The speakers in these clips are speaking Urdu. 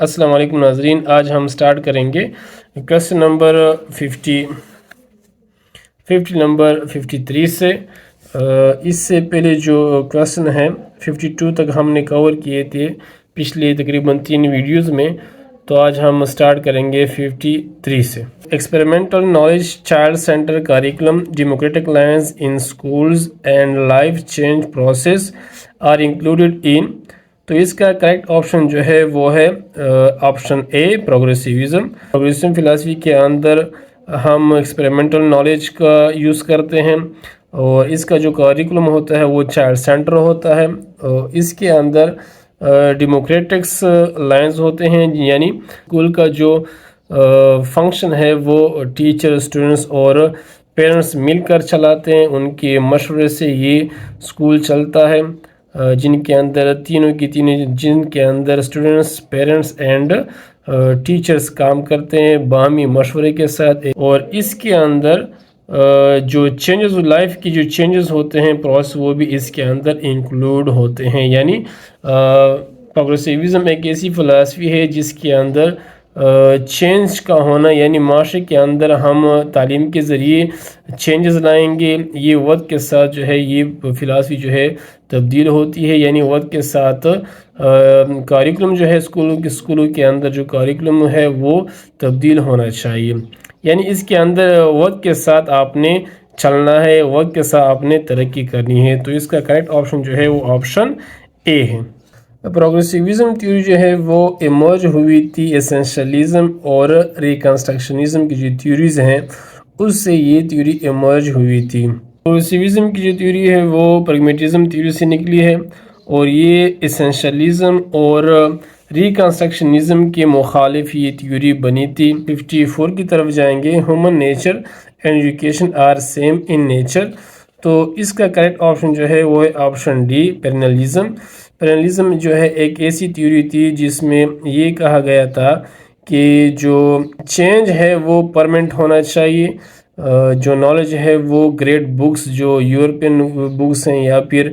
السلام علیکم ناظرین، آج ہم سٹارٹ کریں گے کویسچن نمبر 53 سے۔ اس سے پہلے جو کویسچن ہیں 52 تک ہم نے کور کیے تھے پچھلے تقریباً 3 ویڈیوز میں، تو آج ہم سٹارٹ کریں گے 53 سے۔ Experimental knowledge child centre curriculum democratic lines in schools and life change process are included in, تو اس کا کریکٹ آپشن جو ہے وہ ہے آپشن اے، پروگریسیوزم۔ پروگریسیوزم فلاسفی کے اندر ہم ایکسپیریمنٹل نالج کا یوز کرتے ہیں، اور اس کا جو کریکولم ہوتا ہے وہ چائلڈ سینٹر ہوتا ہے، اور اس کے اندر ڈیموکریٹکس لائنز ہوتے ہیں، یعنی اسکول کا جو فنکشن ہے وہ ٹیچر، اسٹوڈنٹس اور پیرنٹس مل کر چلاتے ہیں، ان کے مشورے سے یہ اسکول چلتا ہے، جن کے اندر جن کے اندر اسٹوڈنٹس، پیرنٹس اینڈ ٹیچرز کام کرتے ہیں باہمی مشورے کے ساتھ، اور اس کے اندر جو چینجز لائف کی جو چینجز ہوتے ہیں پروسیس، وہ بھی اس کے اندر انکلوڈ ہوتے ہیں۔ یعنی پروگریسیوزم ایک ایسی فلاسفی ہے جس کے اندر چینج کا ہونا، یعنی معاشرے کے اندر ہم تعلیم کے ذریعے چینجز لائیں گے، یہ وقت کے ساتھ جو ہے یہ فلاسفی جو ہے تبدیل ہوتی ہے، یعنی وقت کے ساتھ کریکولم جو ہے اسکولوں کے اندر جو کریکولم ہے وہ تبدیل ہونا چاہیے، یعنی اس کے اندر وقت کے ساتھ آپ نے چلنا ہے، وقت کے ساتھ آپ نے ترقی کرنی ہے، تو اس کا کریکٹ آپشن جو ہے وہ آپشن اے ہے۔ پروگریسیوزم تھیوری جو ہے وہ ایمرج ہوئی تھی ایسنشلزم اور ریکنسٹرکشنزم کی جو تھیوریز ہیں اس سے یہ تھیوری ایمرج ہوئی تھی۔ پروگریسیوزم کی جو تھیوری ہے وہ پریگمیٹزم تھیوری سے نکلی ہے، اور یہ ایسنشلزم اور ریکنسٹرکشنزم کے مخالف یہ تھیوری بنی تھی۔ 54 کی طرف جائیں گے، human nature and education are same in nature, تو اس کا کریکٹ آپشن جو ہے وہ ہے آپشن ڈی، پیرنلزم۔ پیرنلزم جو ہے ایک ایسی تھیوری تھی جس میں یہ کہا گیا تھا کہ جو چینج ہے وہ پرمنٹ ہونا چاہیے، جو نالج ہے وہ گریٹ بکس جو یورپین بکس ہیں یا پھر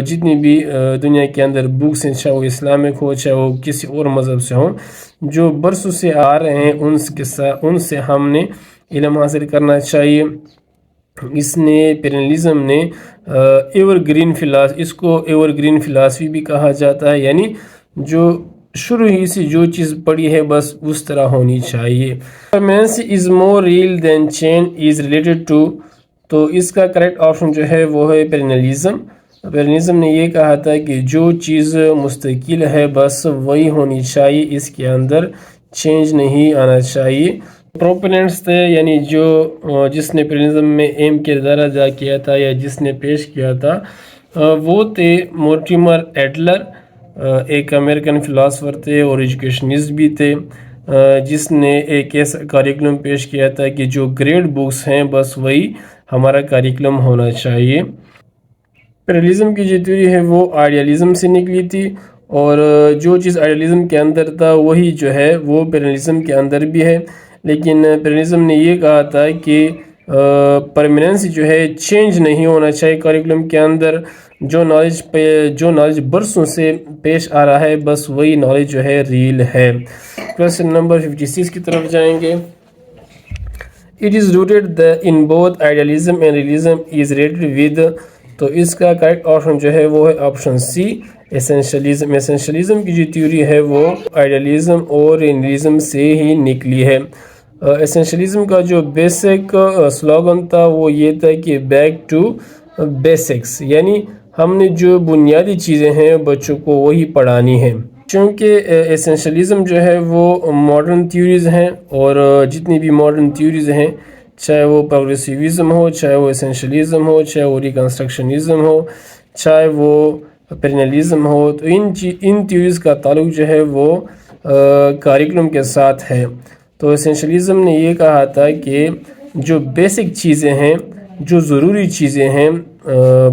جتنی بھی دنیا کے اندر بکس ہیں، چاہے وہ اسلامک ہو چاہے وہ کسی اور مذہب سے ہوں، جو برسوں سے آ رہے ہیں ان سے ہم نے علم حاصل کرنا چاہیے۔ اس نے پیرنلزم نے اس کو ایور گرین فلاسفی بھی کہا جاتا ہے، یعنی جو شروع ہی سے جو چیز پڑی ہے بس اس طرح ہونی چاہیے۔ Permanency is more real than change is related to, تو اس کا کریکٹ آپشن جو ہے وہ ہے پیرنلزم۔ پیرنلزم نے یہ کہا تھا کہ جو چیز مستقل ہے بس وہی ہونی چاہیے، اس کے اندر چینج نہیں آنا چاہیے۔ پروپوننٹس تھے، یعنی جس نے پیرنلزم میں اہم کردار ادا کیا تھا یا جس نے پیش کیا تھا، وہ تھے مورٹیمر ایڈلر، ایک امریکن فلاسفر تھے اور ایجوکیشنسٹ بھی تھے، جس نے ایک ایسا کریکولم پیش کیا تھا کہ جو گریڈ بکس ہیں بس وہی ہمارا کریکولم ہونا چاہیے۔ پیرنلزم کی جو تھیوری ہے وہ آئیڈیالزم سے نکلی تھی، اور جو چیز آئیڈیالزم کے اندر تھا وہی جو ہے وہ پیرنلزم کے اندر بھی ہے، لیکن پیرنلزم نے یہ کہا تھا کہ پرماننسی جو ہے چینج نہیں ہونا چاہیے کریکولم کے اندر، جو نالج برسوں سے پیش آ رہا ہے بس وہی نالج جو ہے ریل ہے۔ کویسچن نمبر 56 کی طرف جائیں گے۔ It is rooted in both idealism and realism is related with، تو اس کا کریکٹ آپشن جو ہے وہ ہے آپشن سی، ایسنشلزم۔ ایسنشلزم کی جو تھیوری ہے وہ آئیڈیالزم اور ریئلزم سے ہی نکلی ہے۔ ایسنشلزم کا جو بیسک سلوگن تھا وہ یہ تھا کہ بیک ٹو بیسکس، یعنی ہم نے جو بنیادی چیزیں ہیں بچوں کو وہی پڑھانی ہیں۔ چونکہ ایسنشلزم جو ہے وہ ماڈرن تھیوریز ہیں، اور جتنی بھی ماڈرن تھیوریز ہیں، چاہے وہ پروگریسیوزم ہو، چاہے وہ ایسنشلزم ہو، چاہے وہ ریکنسٹرکشنزم ہو، چاہے وہ پیرنلزم ہو، تو ان تھیوریز کا تعلق جو ہے وہ کریکولم کے ساتھ ہے۔ تو ایسنشلزم نے یہ کہا تھا کہ جو بیسک چیزیں ہیں، جو ضروری چیزیں ہیں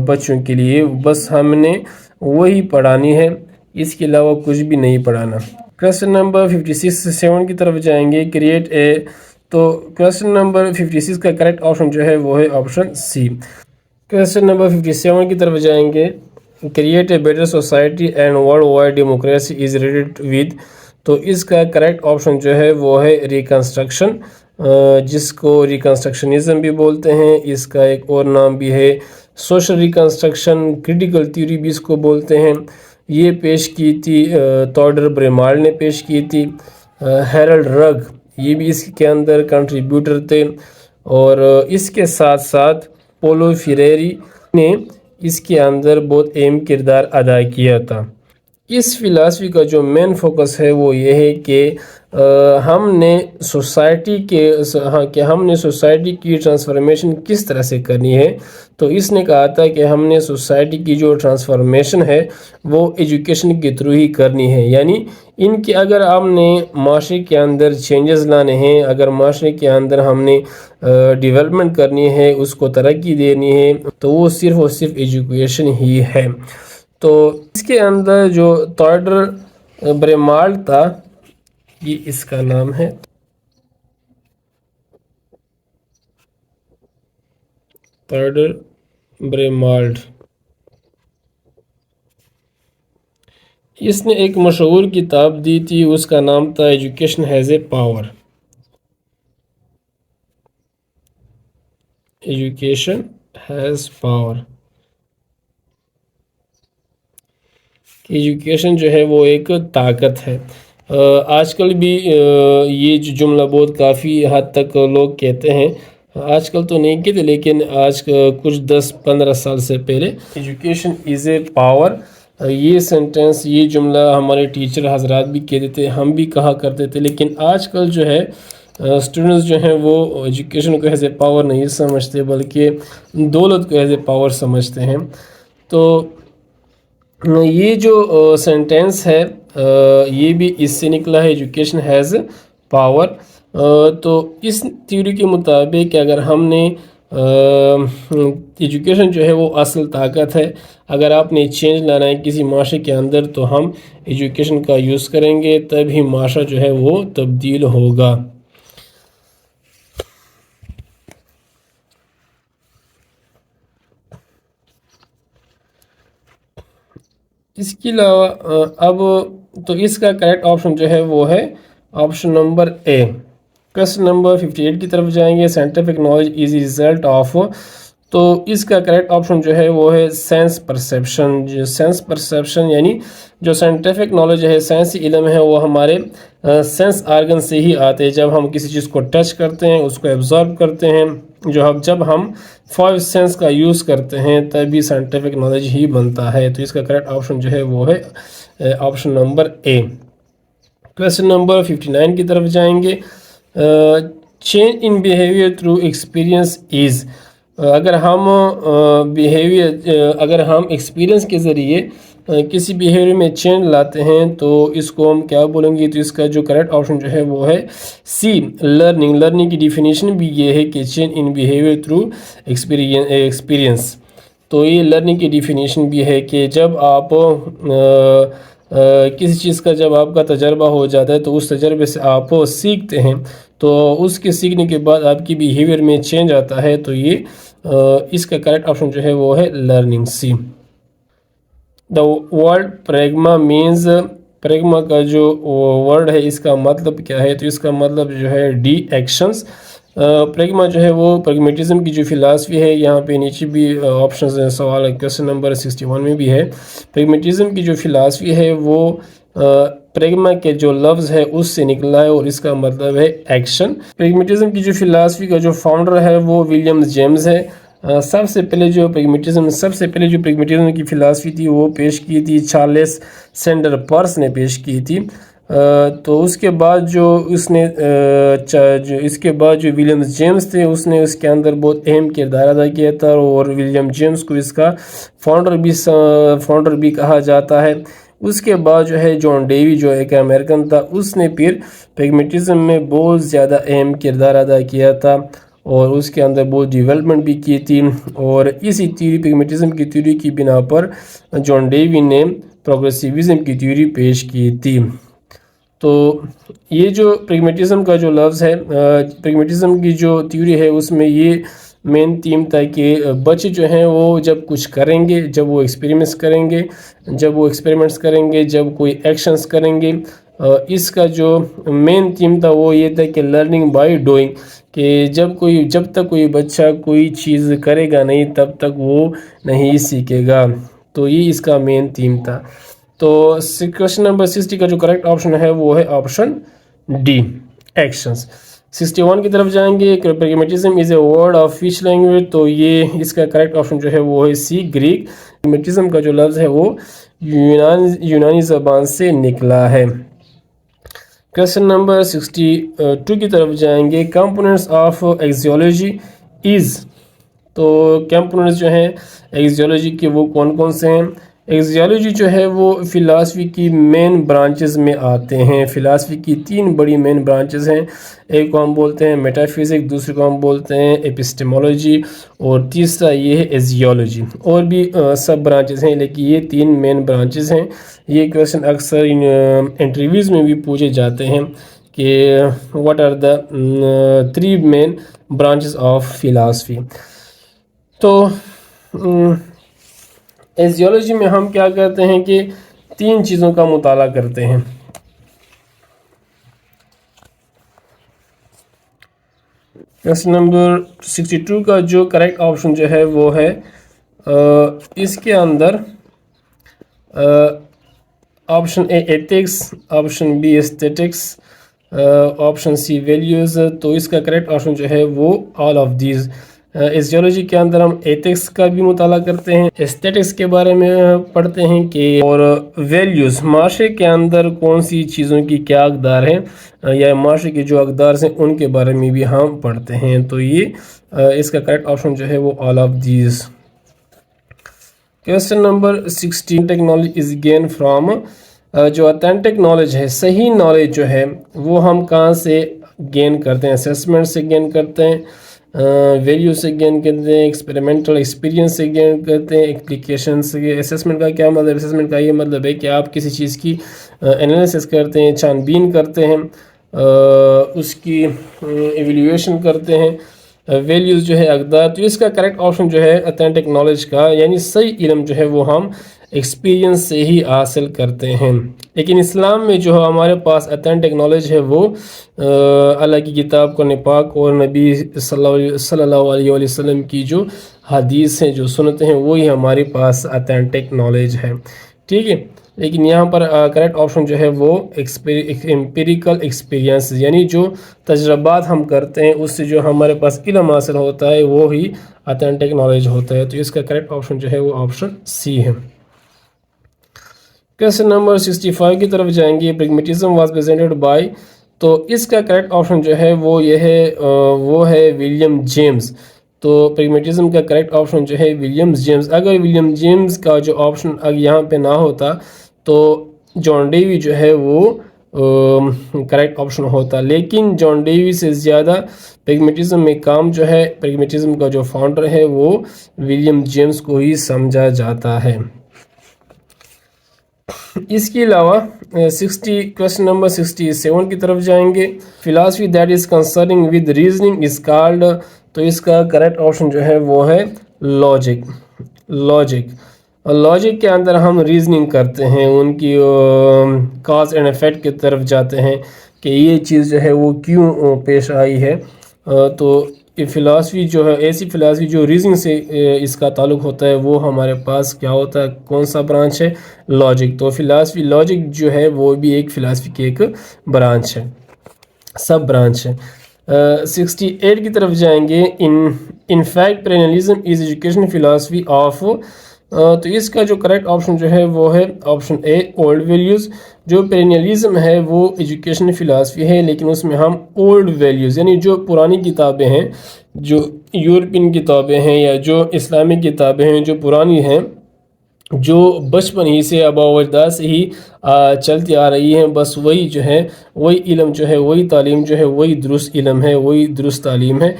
بچوں کے لیے، بس ہم نے وہی پڑھانی ہے، اس کے علاوہ کچھ بھی نہیں پڑھانا۔ کویسچن نمبر 56 سے 7 کی طرف جائیں گے، کریٹ اے، تو کویسچن نمبر 56 کا کریکٹ آپشن جو ہے وہ ہے آپشن سی۔ کویسچن نمبر 57 کی طرف جائیں گے، create a better society and world wide democracy is related with, تو اس کا کریکٹ آپشن جو ہے وہ ہے ریکنسٹرکشن، جس کو ریکنسٹرکشنزم بھی بولتے ہیں. اس کا ایک اور نام بھی ہے سوشل ریکنسٹرکشن، کریٹیکل تھیوری بھی اس کو بولتے ہیں. یہ پیش کی تھی تھیوڈر بریمال نے پیش کی تھی. ہیرلڈ رگ یہ بھی اس کے اندر کنٹریبیوٹر تھے، اور اس کے ساتھ ساتھ پولو فریری نے اس کے اندر بہت اہم کردار ادا کیا تھا. اس فلاسفی کا جو مین فوکس ہے وہ یہ ہے کہ ہم نے سوسائٹی کی ٹرانسفارمیشن کس طرح سے کرنی ہے. تو اس نے کہا تھا کہ ہم نے سوسائٹی کی جو ٹرانسفارمیشن ہے وہ ایجوکیشن کے تھرو ہی کرنی ہے. یعنی ان کے اگر ہم نے معاشرے کے اندر چینجز لانے ہیں، اگر معاشرے کے اندر ہم نے ڈیولپمنٹ کرنی ہے، اس کو ترقی دینی ہے، تو وہ صرف اور صرف ایجوکیشن ہی ہے. تو اس کے اندر جو تھیوڈر بریمال تھا، یہ اس کا نام ہے، تھیوڈر بریمالڈ. اس نے ایک مشہور کتاب دی تھی، اس کا نام تھا education has a power. Education has power. Education جو ہے وہ ایک طاقت ہے. آج کل بھی یہ جو جملہ بہت کافی حد تک لوگ کہتے ہیں، آج کل تو نہیں کہتے لیکن آج کچھ 10-15 سال سے پہلے ایجوکیشن از اے پاور، یہ سینٹنس، یہ جملہ ہمارے ٹیچر حضرات بھی کہتے تھے، ہم بھی کہا کرتے تھے. لیکن آج کل جو ہے اسٹوڈنٹس جو ہیں وہ ایجوکیشن کو ایز اے پاور نہیں سمجھتے، بلکہ دولت کو ایز اے پاور سمجھتے ہیں. تو یہ جو سینٹینس ہے یہ بھی اس سے نکلا ہے، ایجوکیشن ہیز پاور. تو اس تھیوری کے مطابق اگر ہم نے ایجوکیشن جو ہے وہ اصل طاقت ہے، اگر آپ نے چینج لانا ہے کسی معاشرے کے اندر تو ہم ایجوکیشن کا یوز کریں گے، تب ہی معاشرہ جو ہے وہ تبدیل ہوگا. اس کے علاوہ اب تو اس کا کریکٹ آپشن جو ہے وہ ہے آپشن نمبر اے. کویسچن نمبر 58 کی طرف جائیں گے. Scientific knowledge is result of, تو اس کا کریکٹ آپشن جو ہے وہ ہے سینس پرسیپشن. جو سینس پرسیپشن یعنی جو سائنٹیفک نالج ہے، سائنسی علم ہے، وہ ہمارے سینس آرگن سے ہی آتے ہیں. جب ہم کسی چیز کو ٹچ کرتے ہیں، اس کو ایبزارب کرتے ہیں، جب ہم 5 سینس کا یوز کرتے ہیں تبھی سائنٹیفک نالج ہی بنتا ہے. تو اس کا کریکٹ آپشن جو ہے وہ ہے آپشن نمبر اے. کویسچن نمبر 59 کی طرف جائیں گے. Change in behaviour through experience is, اگر ہم ایکسپیرئنس کے ذریعے کسی بیہیویئر میں چینج لاتے ہیں تو اس کو ہم کیا بولیں گے؟ تو اس کا جو کریکٹ آپشن جو ہے وہ ہے سی، لرننگ. لرننگ کی ڈیفینیشن بھی یہ ہے کہ change in behaviour through experience. تو یہ لرننگ کی ڈیفینیشن بھی ہے کہ جب آپ کسی چیز کا جب آپ کا تجربہ ہو جاتا ہے تو اس تجربے سے آپ سیکھتے ہیں، تو اس کے سیکھنے کے بعد آپ کی بیہیویئر میں چینج آتا ہے. تو یہ اس کا کریکٹ آپشن جو ہے وہ ہے learning, see. The word pragma means, pragma کا جو ورڈ ہے اس کا مطلب کیا ہے؟ تو اس کا مطلب جو ہے ڈی ایکشنز. پریگما جو ہے وہ پریگمیٹزم کی جو فلاسفی ہے، یہاں پہ نیچے بھی آپشنز ہیں، سوال ہے کویسچن نمبر 61 میں بھی ہے. پریگمیٹزم کی جو فلاسفی ہے وہ پریگما کے جو لفظ ہے اس سے نکلا ہے اور اس کا مطلب ہے ایکشن. پریگمیٹزم کی جو فلاسفی کا جو فاؤنڈر ہے وہ ولیم جیمز ہے. سب سے پہلے جو پریگمیٹزم کی فلاسفی تھی وہ پیش کی تھی چارلس سینڈر پرس نے پیش کی تھی. تو اس کے بعد جو ولیم جیمز تھے اس نے اس کے اندر بہت اہم کردار ادا کیا تھا، اور ولیم جیمز کو اس کا فاؤنڈر بھی کہا جاتا ہے. اس کے بعد جو ہے جان ڈیوی جو ایک امریکن تھا، اس نے پھر پریگمیٹزم میں بہت زیادہ اہم کردار ادا کیا تھا اور اس کے اندر بہت ڈیولپمنٹ بھی کی تھی. اور اسی پریگمیٹزم کی تھیوری کی بنا پر جان ڈیوی نے پروگریسیوزم کی تھیوری پیش کی تھی. تو یہ جو پریگمیٹزم کا جو لفظ ہے، پریگمیٹزم کی جو تھیوری ہے اس میں یہ مین تھیم تھا کہ بچے جو ہیں وہ جب کچھ کریں گے، جب وہ ایکسپیریمنٹس کریں گے، جب کوئی ایکشنز کریں گے اس کا جو مین تھیم تھا وہ یہ تھا کہ لرننگ بائی ڈوئنگ، کہ جب تک کوئی بچہ کوئی چیز کرے گا نہیں تب تک وہ نہیں سیکھے گا، تو یہ اس کا مین تھیم تھا۔ تو کویشچن نمبر 60 کا جو کریکٹ آپشن ہے وہ ہے آپشن ڈی، ایکشنز۔ 61 کی طرف جائیں گے، pragmatism is a word of which language, تو یہ اس کا کریکٹ آپشن جو ہے وہ ہے سی، گریک۔ پریگمیٹزم کا جو لفظ ہے وہ یونانی زبان سے نکلا ہے۔ کویشچن نمبر 62 کی طرف جائیں گے، کمپوننٹس آف ایکزیولوجی از، تو کمپوننٹس جو ہیں ایکزیولوجی کے وہ کون کون سے ہیں؟ ایکزیولوجی جو ہے وہ فلاسفی کی مین برانچز میں آتے ہیں۔ فلاسفی کی 3 بڑی مین برانچز ہیں، ایک کو ہم بولتے ہیں میٹا فزک، دوسرے کو ہم بولتے ہیں ایپسٹیمولوجی، اور تیسرا یہ ہے ایزیولوجی۔ اور بھی سب برانچز ہیں لیکن یہ 3 مین برانچز ہیں۔ یہ کویشچن اکثر انٹرویوز میں بھی پوچھے جاتے ہیں کہ what are the 3 main branches of philosophy. تو ایزیولوجی میں ہم کیا کرتے ہیں کہ 3 چیزوں کا مطالعہ کرتے ہیں۔ کویشچن نمبر 62 کا جو کریکٹ آپشن جو ہے وہ ہے اس کے اندر option A ethics, option B aesthetics, option C values, تو اس کا کریکٹ آپشن جو ہے وہ آل آف دیز۔ ایزیولوجی کے اندر ہم ایتھکس کا بھی مطالعہ کرتے ہیں، ایسٹیٹکس کے بارے میں پڑھتے ہیں کہ، اور ویلیوز، معاشرے کے اندر کون سی چیزوں کی کیا اقدار ہیں، یا معاشرے کی جو اقدار ہیں ان کے بارے میں بھی ہم پڑھتے ہیں۔ تو یہ اس کا کریکٹ آپشن جو ہے وہ all of these. Question number 16، technology is gain from, جو اتھینٹک نالج ہے، صحیح نالج جو ہے وہ ہم کہاں سے گین کرتے ہیں؟ اسیسمنٹ سے گین کرتے ہیں، ویلیو سے گین کرتے ہیں، ایکسپیریمنٹل ایکسپیرینس سے گین کرتے ہیں، اپلیکیشن سے۔ اسیسمنٹ کا کیا مطلب؟ اسیسمنٹ کا یہ مطلب ہے کہ آپ کسی چیز کی انالیسس کرتے ہیں، چھان بین کرتے ہیں، اس کی ایویلیویشن کرتے ہیں۔ ویلیوز جو ہے اقدار، تو اس کا کریکٹ آپشن جو ہے اتھینٹک نالج کا، یعنی صحیح علم جو ہے وہ ہم ایکسپیرینس سے ہی حاصل کرتے ہیں۔ لیکن اسلام میں جو ہمارے پاس اتھینٹک نالج ہے وہ اللہ کی کتاب قرآن پاک اور نبی صلی اللہ علیہ وسلم کی جو حدیث ہیں، جو سنتے ہیں، وہی ہمارے پاس اتھینٹک نالج ہے، ٹھیک ہے۔ لیکن یہاں پر کریکٹ آپشن جو ہے وہ امپیریکل ایکسپیرینس، یعنی جو تجربات ہم کرتے ہیں اس سے جو ہمارے پاس علم حاصل ہوتا ہے وہی اتھینٹک نالج ہوتا ہے۔ تو اس کا کریکٹ آپشن جو ہے وہ آپشن سی ہے۔ کویشچن نمبر 65 کی طرف جائیں گے، پریگمیٹزم واز پریزنٹڈ بائی، تو اس کا کریکٹ آپشن جو ہے وہ یہ ہے، وہ ہے ولیم جیمز۔ تو پریگمیٹزم کا کریکٹ آپشن جو ہے ولیم جیمز۔ اگر ولیم جیمز کا جو آپشن اگر یہاں پہ نہ ہوتا تو جان ڈیوی جو ہے وہ کریکٹ آپشن ہوتا، لیکن جان ڈیوی سے زیادہ پریگمیٹزم میں کام جو ہے، پریگمیٹزم کا جو فاؤنڈر ہے وہ ولیم جیمز کو ہی سمجھا جاتا ہے۔ اس کے علاوہ کویشچن نمبر 67 کی طرف جائیں گے، philosophy that is concerning with reasoning is called, تو اس کا کریکٹ آپشن جو ہے وہ ہے لاجک۔ لاجک کے اندر ہم ریزننگ کرتے ہیں، ان کی کاز اینڈ افیکٹ کی طرف جاتے ہیں کہ یہ چیز جو ہے وہ کیوں پیش آئی ہے۔ تو یہ فلاسفی جو ہے، ایسی فلاسفی جو ریزننگ سے اس کا تعلق ہوتا ہے، وہ ہمارے پاس کیا ہوتا ہے، کون سا برانچ ہے؟ لاجک۔ تو فلاسفی لاجک جو ہے وہ بھی ایک فلاسفی کی ایک برانچ ہے، سب برانچ ہے۔ 68 کی طرف جائیں گے، in fact perennialism is education philosophy of, تو اس کا جو کریکٹ آپشن جو ہے وہ ہے آپشن اے، اولڈ ویلیوز۔ جو پیرینلزم ہے وہ ایجوکیشن فلاسفی ہے، لیکن اس میں ہم اولڈ ویلیوز، یعنی جو پرانی کتابیں ہیں، جو یورپین کتابیں ہیں یا جو اسلامی کتابیں ہیں جو پرانی ہیں، جو بچپن ہی سے آباء و اجداد سے ہی چلتی آ رہی ہیں، بس وہی جو ہے، وہی علم جو ہے، وہی تعلیم جو ہے، وہی درست علم ہے، وہی درست تعلیم ہے۔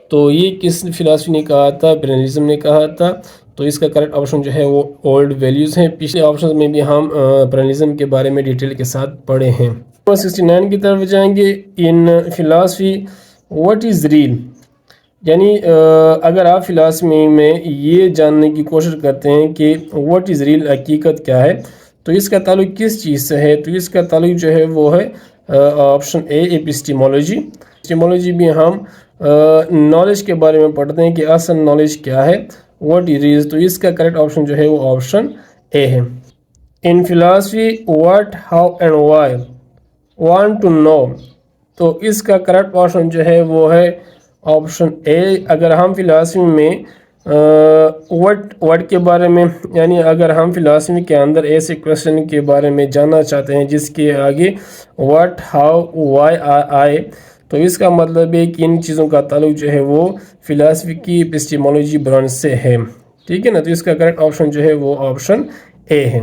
تو یہ کس فلاسفی نے کہا تھا؟ پیرینلزم نے کہا تھا۔ تو اس کا کریکٹ آپشن جو ہے وہ اولڈ ویلیوز ہیں۔ پچھلے آپشن میں بھی ہم پیرینلزم کے بارے میں ڈیٹیل کے ساتھ پڑھے ہیں۔ 69 کی طرف جائیں گے، ان فلاسفی واٹ از ریل، یعنی اگر آپ فلاسفی میں یہ جاننے کی کوشش کرتے ہیں کہ واٹ از ریل، حقیقت کیا ہے، تو اس کا تعلق کس چیز سے ہے؟ تو اس کا تعلق جو ہے وہ ہے آپشن اے ایپسٹیمولوجی. ایپسٹیمولوجی بھی ہم نالج کے بارے میں پڑھتے ہیں کہ اصل نالج کیا ہے, واٹ اٹ از. تو اس کا کریکٹ آپشن جو ہے وہ آپشن اے ہے. In philosophy what, how and why, want to know. تو اس کا کریکٹ آپشن جو ہے وہ ہے آپشن اے. اگر ہم فلاسفی میں وٹ کے بارے میں, یعنی اگر ہم فلاسفی کے اندر ایسے کویسچن کے بارے میں جاننا چاہتے ہیں جس کے آگے وٹ, ہاؤ, وائی آئے, تو اس کا مطلب ہے کہ ان چیزوں کا تعلق جو ہے وہ فلاسفی کی ایپسٹیمولوجی برانچ سے ہے. ٹھیک ہے نا. تو اس کا کریکٹ آپشن جو ہے وہ آپشن اے ہے.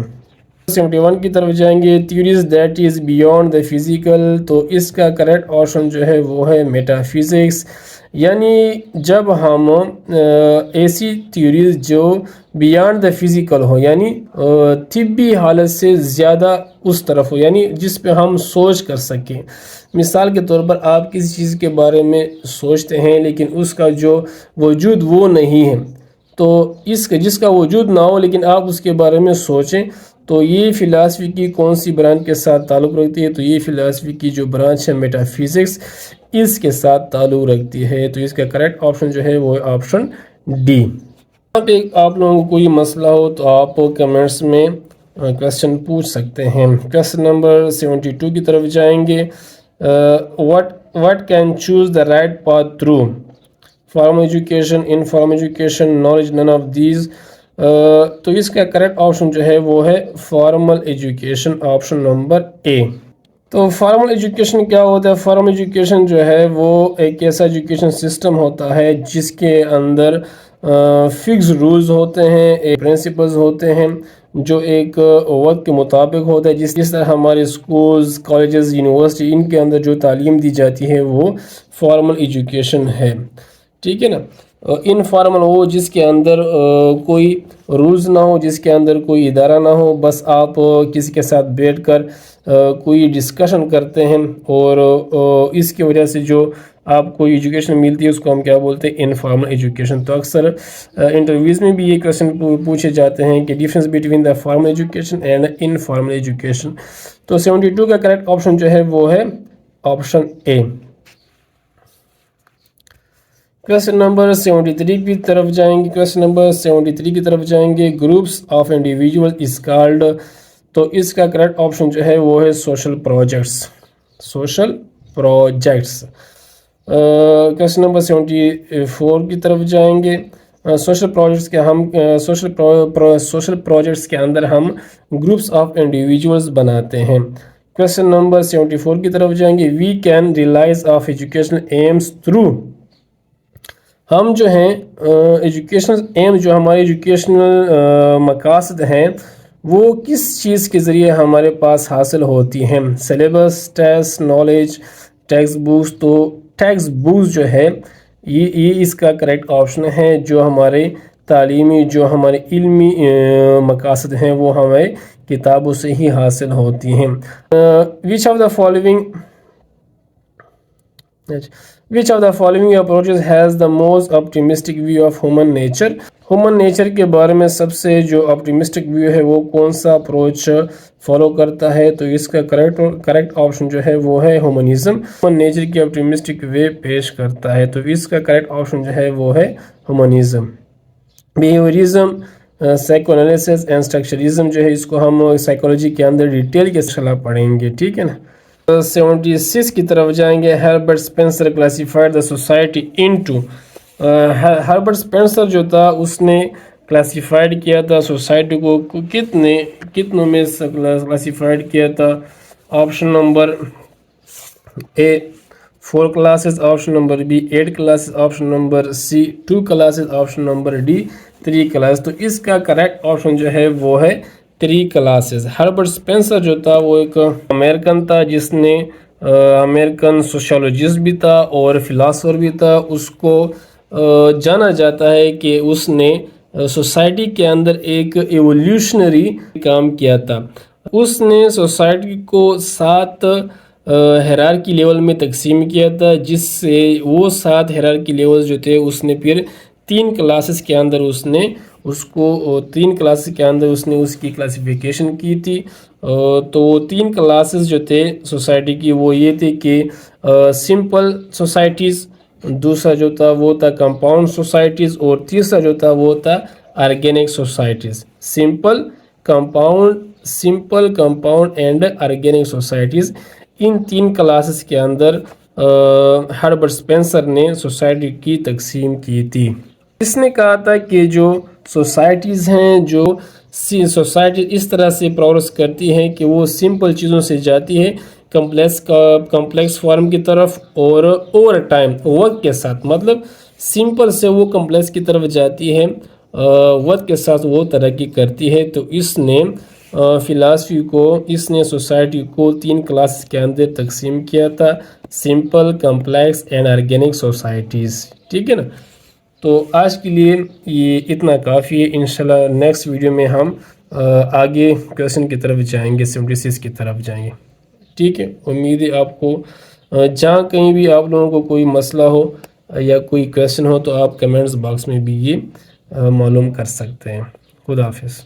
71 کی طرف جائیں گے. Theories that is beyond the physical. تو اس کا کریکٹ آپشن جو ہے وہ ہے میٹا فزکس. یعنی جب ہم ایسی تھیوریز جو بیانڈ دا فزیکل ہو, یعنی طبی حالت سے زیادہ اس طرف ہو, یعنی جس پہ ہم سوچ کر سکیں. مثال کے طور پر آپ کسی چیز کے بارے میں سوچتے ہیں لیکن اس کا جو وجود وہ نہیں ہے, تو جس کا وجود نہ ہو لیکن آپ اس کے بارے میں سوچیں, تو یہ فلاسفی کی کون سی برانچ کے ساتھ تعلق رکھتی ہے؟ تو یہ فلاسفی کی جو برانچ ہے میٹا فزکس, اس کے ساتھ تعلق رکھتی ہے. تو اس کا کریکٹ آپشن جو ہے وہ آپشن ڈی. یہاں پہ آپ لوگوں کو کوئی مسئلہ ہو تو آپ کمنٹس میں کویسچن پوچھ سکتے ہیں. کویسچن نمبر 72 کی طرف جائیں گے. what can choose the right path through formal education, informal education, knowledge, none of these. تو اس کا کریکٹ آپشن جو ہے وہ ہے فارمل ایجوکیشن, آپشن نمبر اے. تو فارمل ایجوکیشن کیا ہوتا ہے؟ فارمل ایجوکیشن جو ہے وہ ایک ایسا ایجوکیشن سسٹم ہوتا ہے جس کے اندر فکس رولز ہوتے ہیں, پرنسپلز ہوتے ہیں جو ایک وقت کے مطابق ہوتا ہے. جس طرح ہمارے اسکولز, کالجز, یونیورسٹی, ان کے اندر جو تعلیم دی جاتی ہے وہ فارمل ایجوکیشن ہے. ٹھیک ہے نا. انفارمل وہ جس کے اندر کوئی رولز نہ ہو, جس کے اندر کوئی ادارہ نہ ہو, بس آپ کسی کے ساتھ بیٹھ کر کوئی ڈسکشن کرتے ہیں اور اس کی وجہ سے جو آپ کو ایجوکیشن ملتی ہے اس کو ہم کیا بولتے ہیں؟ Informal education. تو اکثر انٹرویوز میں بھی یہ کویسچن پوچھے جاتے ہیں کہ difference between the formal education and informal education. تو 72 کا کریکٹ آپشن جو ہے وہ ہے آپشن اے. کویسچن نمبر 73 کی طرف جائیں گے. کویسچن نمبر 73 کی طرف جائیں گے. Groups of individual is called. تو اس کا کریکٹ آپشن جو ہے وہ ہے social projects. Social projects. Question number 74 کی طرف جائیں گے. سوشل پروجیکٹس کے ہم سوشل پروجیکٹس کے اندر ہم گروپس آف انڈیویجولز بناتے ہیں. کویسچن نمبر 74 کی طرف جائیں گے. We can realise of educational aims through. ہم جو ہیں ایجوکیشنل ایم, جو ہمارے ایجوکیشنل مقاصد ہیں وہ کس چیز کے ذریعے ہمارے پاس حاصل ہوتی ہیں؟ Syllabus, test, knowledge, text books. تو ٹیکسٹ بکس جو ہے یہ اس کا کریکٹ آپشن ہے. جو ہمارے تعلیمی, جو ہمارے علمی مقاصد ہیں وہ ہمیں کتابوں سے ہی حاصل ہوتی ہیں. which of the following approaches has the most optimistic view of human nature. human nature کے بارے میں سب سے جو optimistic view ہے وہ کون سا اپروچ فالو کرتا ہے؟ تو اس کا کریکٹ آپشن جو ہے وہ ہے ہیومنزم. human nature کی optimistic way پیش کرتا ہے. تو اس کا کریکٹ آپشن جو ہے وہ ہے humanism. Behaviourism, psychoanalysis and structuralism جو ہے اس کو ہم سائیکولوجی کے اندر ڈیٹیل کے ساتھ پڑھیں گے. ٹھیک ہے نا. 76 کی طرف جائیں گے. Herbert Spencer classified the society into. Herbert Spencer جو تھا اس نے کلاسیفائڈ کیا تھا سوسائٹی کو کتنوں میں کلاسیفائڈ کیا تھا؟ Option number A 4 classes, option number B 8 classes, option number C 2 classes, option number D 3 class. تو اس کا کریکٹ آپشن جو ہے وہ ہے 3 کلاسز. ہربرٹ اسپینسر جو تھا وہ ایک امریکن تھا جس نے امریکن سوشیولوجسٹ بھی تھا اور فلاسفر بھی تھا. اس کو جانا جاتا ہے کہ اس نے سوسائٹی کے اندر ایک ایولیوشنری کام کیا تھا. اس نے سوسائٹی کو 7 ہیرارکی لیول میں تقسیم کیا تھا, جس سے وہ 7 ہیرارکی لیول جو تھے اس نے پھر 3 کلاسز کے اندر اس نے اس کو 3 کلاسز کے اندر اس نے اس کی کلاسیفیکیشن کی تھی. تو وہ 3 کلاسز جو تھے سوسائٹی کی وہ یہ تھے کہ سمپل سوسائٹیز، دوسرا جو تھا وہ تھا کمپاؤنڈ سوسائٹیز، اور تیسرا جو تھا وہ تھا organic societies. Simple compound and organic societies, in 3 classes کے اندر ہربرٹ اسپینسر نے سوسائٹی کی تقسیم کی تھی. اس نے کہا تھا کہ جو سوسائٹیز ہیں، جو سوسائٹی اس طرح سے پروگریس کرتی ہیں کہ وہ سمپل چیزوں سے جاتی ہے کمپلیکس فارم کی طرف، اور اوور ٹائم وقت کے ساتھ، مطلب سمپل سے وہ کمپلیکس کی طرف جاتی ہے، وقت کے ساتھ وہ ترقی کرتی ہے. تو اس نے فلاسفی کو، اس نے سوسائٹی کو 3 کلاسز کے اندر تقسیم کیا تھا: simple, complex and organic societies. ٹھیک ہے نا؟ تو آج کے لیے یہ اتنا کافی ہے. انشاءاللہ نیکسٹ ویڈیو میں ہم آگے کویشچن کی طرف جائیں گے، 76 کی طرف جائیں گے. ٹھیک ہے، امید ہے آپ کو جہاں کہیں بھی آپ لوگوں کو کوئی مسئلہ ہو یا کوئی کویشچن ہو تو آپ کمنٹس باکس میں بھی یہ معلوم کر سکتے ہیں. خدا حافظ.